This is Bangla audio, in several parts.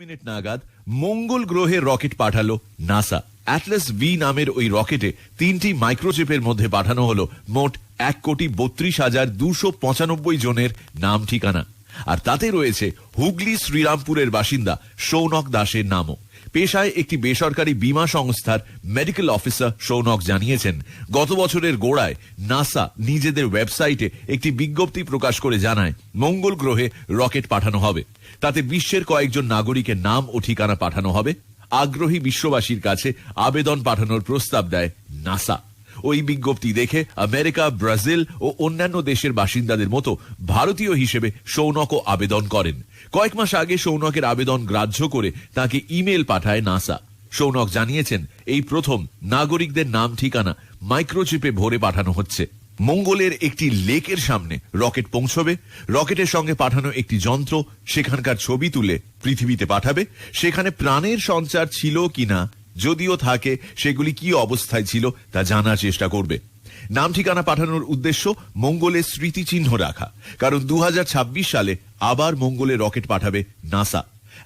মিনিট নাগাদ মঙ্গল গ্রহে রকেট পাঠালো নাসা। অ্যাটলাস ভি নামের ওই রকেটে 3টি মাইক্রোচিপের মধ্যে পাঠানো হলো মোট 1,32,295 জনের নাম ঠিকানা। আর তাতে রয়েছে হুগলি শ্রীরামপুরের বাসিন্দা সৌনক দাসের নামও। পেশায় একটি বেসরকারি বীমা সংস্থার মেডিকেল অফিসার সৌনক জানিয়েছেন, গত বছরের গোড়ায় নাসা নিজেদের ওয়েবসাইটে একটি বিজ্ঞপ্তি প্রকাশ করে জানায় মঙ্গল গ্রহে রকেট পাঠানো হবে। তাতে বিশ্বের কয়েকজন নাগরিকের নাম ও ঠিকানা পাঠানো হবে। আগ্রহী বিশ্ববাসীর কাছে আবেদন পাঠানোর প্রস্তাব দেয় নাসা। ওই বিজ্ঞপ্তি দেখে আমেরিকা, ব্রাজিল ও অন্যান্য দেশের বাসিন্দাদের মতো ভারতীয় হিসেবে সৌনকও আবেদন করেন। কয়েক মাস আগে সৌনকের আবেদন গ্রাহ্য করে তাকে ইমেল পাঠায় নাসা। সৌনক জানিয়েছেন, এই প্রথম নাগরিকদের নাম ঠিকানা মাইক্রোচিপে ভরে পাঠানো হচ্ছে। মঙ্গলের একটি লেকের সামনে রকেট পৌঁছবে। রকেটের সঙ্গে পাঠানো একটি যন্ত্র সেখানকার ছবি তুলে পৃথিবীতে পাঠাবে। সেখানে প্রাণের সঞ্চার ছিল কিনা, যদিও থাকে সেগুলি কি অবস্থায় ছিল তা জানার চেষ্টা করবে। নাম ঠিকানা পাঠানোর উদ্দেশ্য মঙ্গলের স্মৃতিচিহ্ন রাখা, কারণ 2026 সালে আবার মঙ্গলে রকেট পাঠাবে নাসা।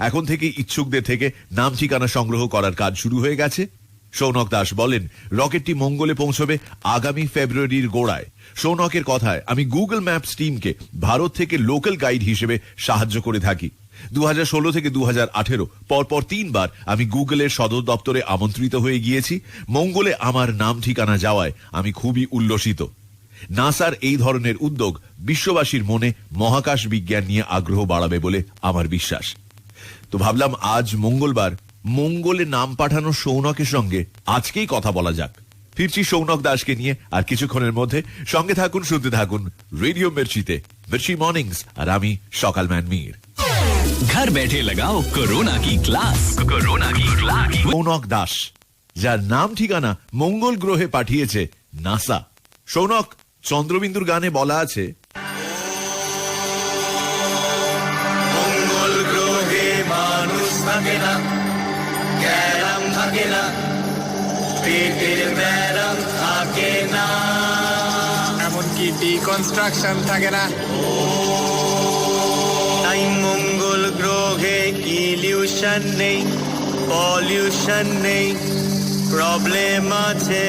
এখন থেকে ইচ্ছুকদের থেকে নাম ঠিকানা সংগ্রহ করার কাজ শুরু হয়ে গেছে। সৌনক দাস বলেন, রকেটটি মঙ্গলে পৌঁছবে আগামী ফেব্রুয়ারির গোড়ায়। সৌনকের কথায়, আমি গুগল ম্যাপস টিমকে ভারত থেকে লোকাল গাইড হিসেবে সাহায্য করে থাকি। 2016 থেকে 2018 পরপর 3 বার আমি গুগলের সদর দপ্তরে আমন্ত্রিত হয়ে গিয়েছি। মঙ্গলে আমার নাম ঠিকানা যাওয়ায় আমি খুবই উল্লসিত। নাসার এই ধরনের উদ্যোগ বিশ্ববাসীর মনে মহাকাশ বিজ্ঞান নিয়ে আগ্রহ বাড়াবে বলে আমার বিশ্বাস। তো ভাবলাম আজ মঙ্গলবার মঙ্গলে নাম পাঠানো সৌনকের সঙ্গে আজকেই কথা বলা যাক। ফিরছি সৌনক দাসকে নিয়ে আর কিছুক্ষণের মধ্যে। সঙ্গে থাকুন, শুনতে থাকুন রেডিও মির্চিতে, মির্চি মর্নিংস, আর আমি সকাল ম্যান মীর। घर बैठे लगाओ कोरोना की क्लास। कोरोना की क्लास। সৌনক দাস, যার নাম ঠিকানা মঙ্গল গ্রহে পাঠিয়েছে নাসা। সৌনক, চন্দ্রবিন্দুর গানে বলা আছে, মঙ্গল গ্রহে মানুষ থাকে না, ক্যারাম থাকে না, পেটের ব্যারাম থাকে না, এমনকি ডিকনস্ট্রাকশন থাকে না। তাই মঙ্গল গ্রহে ইলিউশন নেই, পলিউশন নেই, প্রবলেম আছে,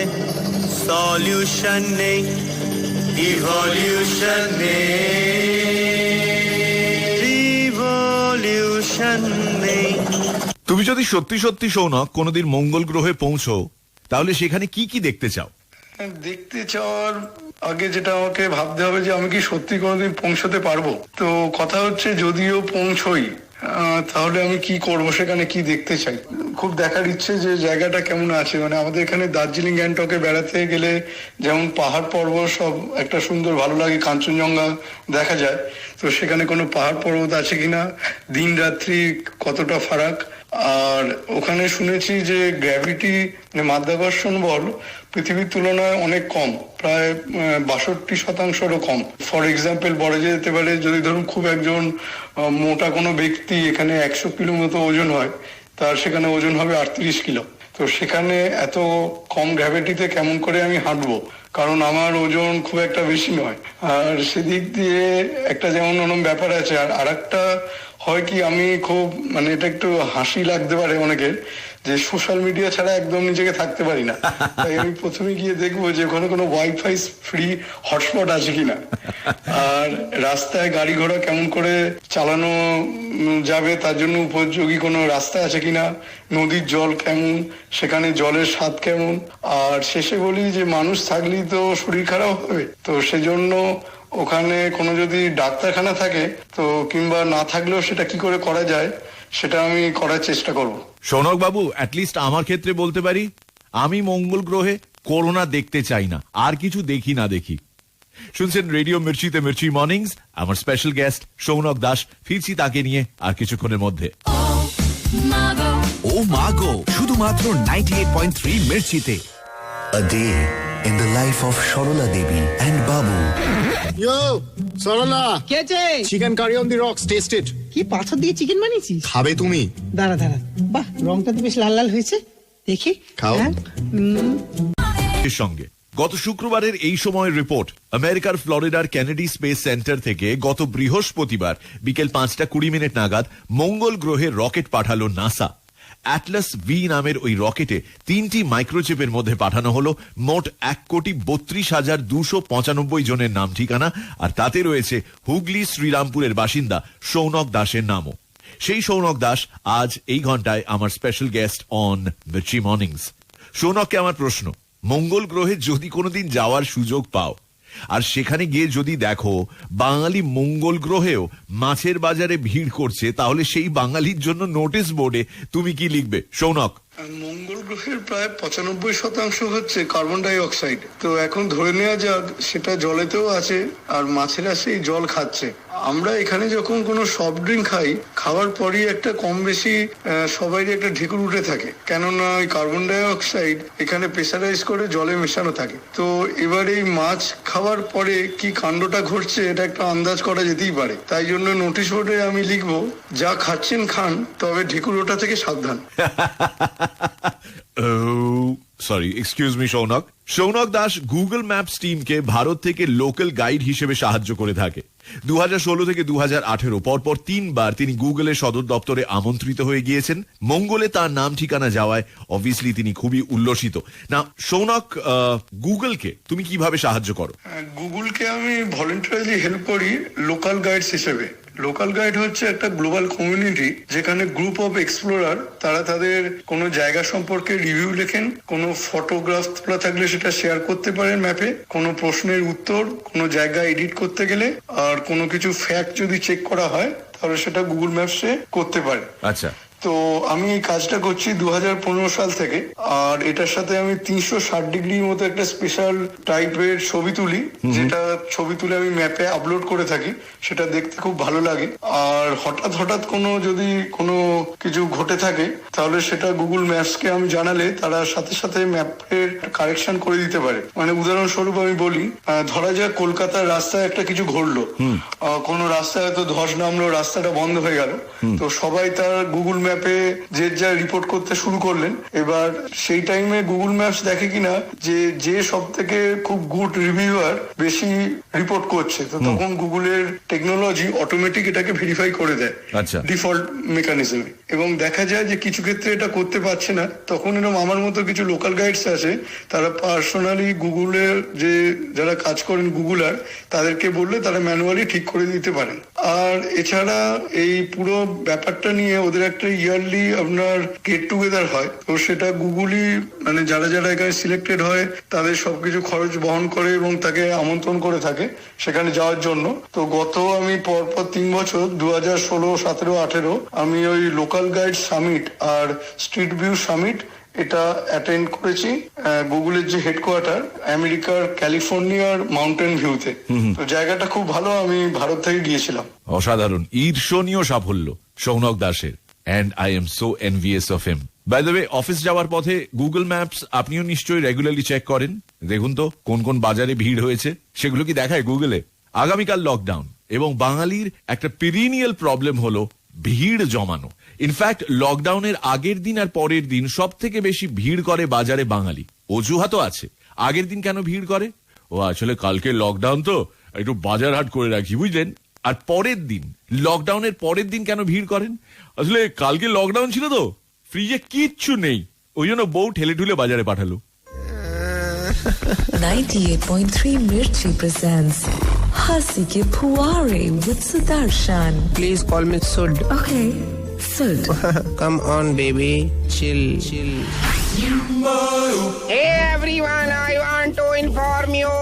সলিউশন নেই, ইভলিউশন নেই, রিভলিউশন নেই। তুমি যদি সত্যি সত্যি সৌনক কোনোদিন মঙ্গল গ্রহে পৌঁছো, তাহলে সেখানে কি কি দেখতে চাও? দেখতে চাওয়ার আগে যেটা আমাকে ভাবতে হবে যে আমি কি সত্যি কোনোদিন পৌঁছতে পারবো। তো কথা হচ্ছে, যদিও পৌঁছই তাহলে আমি কি করব, সেখানে কি দেখতে চাই। খুব দেখার ইচ্ছে যে জায়গাটা কেমন আছে। মানে আমাদের এখানে দার্জিলিং, গ্যাংটকে বেড়াতে গেলে যেমন পাহাড় পর্বত সব একটা সুন্দর ভালো লাগে, কাঞ্চনজঙ্ঘা দেখা যায়। তো সেখানে কোনো পাহাড় পর্বত আছে কিনা, দিন রাত্রি কতটা ফারাক। আর ওখানে শুনেছি যে গ্র্যাভিটি মানে মাধ্যাকর্ষণ বল পৃথিবীর তুলনায় অনেক কম, প্রায় 62%-ও কম। ফর এক্সাম্পল বলা যেতে পারে, যদি ধরুন খুব একজন মোটা কোনো ব্যক্তি এখানে 100 কিলো মতো ওজন হয়, তার সেখানে ওজন হবে 38 কিলো। তো সেখানে এত কম গ্র্যাভিটিতে কেমন করে আমি হাঁটবো, কারণ আমার ওজন খুব একটা বেশি নয়। আর সেদিক দিয়ে একটা যেমন ওরম ব্যাপার আছে। আর একটা হয় কি, আমি খুব মানে এটা একটু হাসি লাগতে পারে অনেকের, যে সোশ্যাল মিডিয়া ছাড়া একদম নিজেকে থাকতে পারি না। তাই আমি প্রথমে গিয়ে দেখবো যে ওখানে কোনো ওয়াইফাই ফ্রি হটস্পট আছে কিনা, আর রাস্তায় গাড়ি ঘোড়া কেমন করে চালানো যাবে তার জন্য উপযোগী কোনো রাস্তা আছে কিনা, নদীর জল কেমন, সেখানে জলের স্বাদ কেমন। আর শেষে বলি যে মানুষ থাকলেই তো শরীর খারাপ হবে, তো সেজন্য ওখানে কোনো যদি ডাক্তারখানা থাকে তো, কিংবা না থাকলেও সেটা কি করে করা যায় সেটা আমি করার চেষ্টা করব। সৌনক বাবু, অ্যাটলিস্ট আমার ক্ষেত্রে বলতে পারি, আমি মঙ্গল গ্রহে করোনা দেখতে চাই না, আর কিছু দেখি না দেখি। শুনছেন রেডিও মির্চিতে, মির্চি মর্নিংস। আমার স্পেশাল গেস্ট সৌনক দাস। ফিরছি তাকে নিয়ে আর কিছুক্ষণের মধ্যে। ও মাগো, শুধুমাত্র 98.3 মির্চিতে। A day in the life of Sharala Devi and Babu. ইয়ো সরলা, কে আছে? Chicken curry on the rocks, taste it. কি পাথর দিয়ে চিকেন বানিয়েছিস? খাবে তুমি? দাঁড়া দাঁড়া, বাহ, রংটা তো বেশ লাল লাল হয়েছে, দেখি। খাও। হ্যাঁ, এর সঙ্গে গত শুক্রবারের এই সময়ের রিপোর্ট, আমেরিকার ফ্লোরিডার কেনেডি স্পেস সেন্টার থেকে গত বৃহস্পতিবার বিকেল 5:20 নাগাদ মঙ্গল গ্রহে রকেট পাঠালো নাসা। অ্যাটলাস ভি নামের ওই রকেটে 3টি মাইক্রোচিপের মধ্যে পাঠানো হলো মোট 1,32,295 জনের নাম ঠিকানা, আর তাতে রয়েছে হুগলি শ্রীরামপুরের বাসিন্দা সৌনক দাসের নামও। সেই সৌনক দাস আজ এই ঘন্টায় আমার special guest on Mirchi mornings. সৌনককে আমার প্রশ্ন, মঙ্গল গ্রহে যদি কোনোদিন যাওয়ার সুযোগ পাও, আর সেখানে গিয়ে যদি দেখো বাঙালি মঙ্গল গ্রহেও মাছের বাজারে ভিড় করছে, তাহলে সেই বাঙালির জন্য নোটিশ বোর্ডে তুমি কি লিখবে সৌনক? মঙ্গল গ্রহের প্রায় 95% হচ্ছে কার্বন ডাই অক্সাইড। তো এখন ধরে নেওয়া যাক সেটা জলেতেও আছে, আর মাছেরা সেই জল খাচ্ছে। আমরা এখানে যখন কোনো সফট ড্রিঙ্ক খাই, খাওয়ার পরই একটা কম বেশি সবারই একটা ঢেকুর উঠে থাকে, কেননা ওই কার্বন ডাই অক্সাইড এখানে প্রেসারাইজ করে জলে মেশানো থাকে। তো এবার এই মাছ খাওয়ার পরে কি কাণ্ডটা ঘটছে এটা একটা আন্দাজ করা যেতেই পারে। তাই জন্য নোটিশ বোর্ডে আমি লিখবো, যা খাচ্ছেন খান, তবে ঢেকুর ওঠা থেকে সাবধান। Sorry, excuse me Sounak. Sounak Das Google maps টিমকে ভারত থেকে লোকাল গাইড হিসেবে সাহায্য করে থাকে। 2016 থেকে 2018 পরপর 3 বার তিনি গুগলের সদর দপ্তরে আমন্ত্রিত হয়ে গিয়েছেন। মঙ্গলে তার নাম ঠিকানা যাওয়ায় অবভিয়াসলি তিনি খুবই উল্লসিত। না সৌনক, গুগলকে তুমি কিভাবে সাহায্য করো? গুগলকে আমি ভলেন্টারিলি হেল্প করি লোকাল গাইডস হিসেবে। লোকাল গাইড হচ্ছে একটা গ্লোবাল কমিউনিটি, যেখানে গ্রুপ অফ এক্সপ্লোরার তারা তাদের কোনো জায়গা সম্পর্কে রিভিউ লেখেন, কোনো ফটোগ্রাফ তোলা থাকলে সেটা শেয়ার করতে পারেন ম্যাপে, কোনো প্রশ্নের উত্তর, কোনো জায়গা এডিট করতে গেলে, আর কোনো কিছু ফ্যাক্ট যদি চেক করা হয় তাহলে সেটা গুগল ম্যাপসে করতে পারে। আচ্ছা, তো আমি এই কাজটা করছি 2015 সাল থেকে, আর এটার সাথে আমি 360 ডিগ্রির মতো একটা স্পেশাল টাইপের ছবি তুলি, যেটা ছবি তুলে আমি ম্যাপে আপলোড করে থাকি। সেটা দেখতে খুব ভালো লাগে। আর হঠাৎ কোনো যদি কোনো কিছু ঘটে থাকে তাহলে সেটা গুগল ম্যাপসকে আমি জানালে তারা সাথে সাথে ম্যাপের কারেকশন করে দিতে পারে। মানে উদাহরণস্বরূপ আমি বলি, ধরা যাক কলকাতার রাস্তায় একটা কিছু ঘটলো, কোনো রাস্তায় হয়তো ধস নামলো, রাস্তাটা বন্ধ হয়ে গেল, তো সবাই তার গুগল ম্যাপে যা রিপোর্ট করতে শুরু করলেন। এবার সেই টাইমে গুগল ম্যাপস দেখে কিনা যে সব থেকে খুব গুড রিভিউয়ার বেশি রিপোর্ট করছে, তো তখন গুগলের টেকনোলজি অটোমেটিক এটাকে ভেরিফাই করে দেয় ডিফল্ট মেকানিজমে। এবং দেখা যায় যে কিছু ক্ষেত্রে এটা করতে পারছে না, তখন এরকম আমার মতো কিছু লোকাল গাইডস আছে, তারা পার্সোনালি গুগলের যে যারা কাজ করেন গুগলার, তাদেরকে বললে তারা ম্যানুয়ালি ঠিক করে দিতে পারেন। আর এছাড়া এই পুরো ব্যাপারটা নিয়ে ওদের একটা ইয়ারলি আপনার গেট টুগেদার হয়, তো সেটা গুগলই মানে যারা এখানে সিলেক্টেড হয় তাদের সবকিছু খরচ বহন করে এবং তাকে আমন্ত্রণ করে থাকে সেখানে যাওয়ার জন্য। তো গত আমি পরপর 3 বছর 2016, 17, 18 আমি ওই লোকাল গাইড সামিট আর স্ট্রিট ভিউ সামিট এটা অ্যাটেন্ড করেছি গুগলের যে হেডকোয়ার্টার আমেরিকার ক্যালিফোর্নিয়ার মাউন্টেন ভিউতে। তো জায়গাটা খুব ভালো, আমি ভারত থেকে গিয়েছিলাম। অসাধারণ, ঈর্ষণীয় সাফল্য সৌনক দাসের, and I am so envious of him. By the way, office যাওয়ার পথে গুগল ম্যাপস আপনিও নিশ্চয়ই রেগুলারলি চেক করেন। দেখুন তো কোন কোন বাজারে ভিড় হয়েছে, সেগুলো কি দেখায় গুগলে? আগামীকাল লকডাউন, এবং বাঙালির একটা পেরিনিয়াল প্রবলেম হলো ভিড় জমানো। ইনফ্যাক্ট লকডাউনের আগের দিন আর পরের দিন সব থেকে বেশি ভিড় করে বাজারে বাঙালি। অজুহাতও আছে। আগের দিন কেন ভিড় করে? ও আসলে কালকে লকডাউন, তো একটু বাজার হাট করে রাখি, বুঝলেন। আর পরের দিন, লকডাউনের পরের দিন কেন ভিড় করেন? আসলে কালকে লকডাউন ছিল তো, ফ্রিজে কিচ্ছু নেই, ওই জন্য বউ ঠেলে ঠুলে বাজারে পাঠালো। 98.3 Mirchi presents Hasi Ke Phuare with Sudarshan. Please call me Sud. Okay, Sud. Come on, baby. Chill. Hey everyone, I want to inform you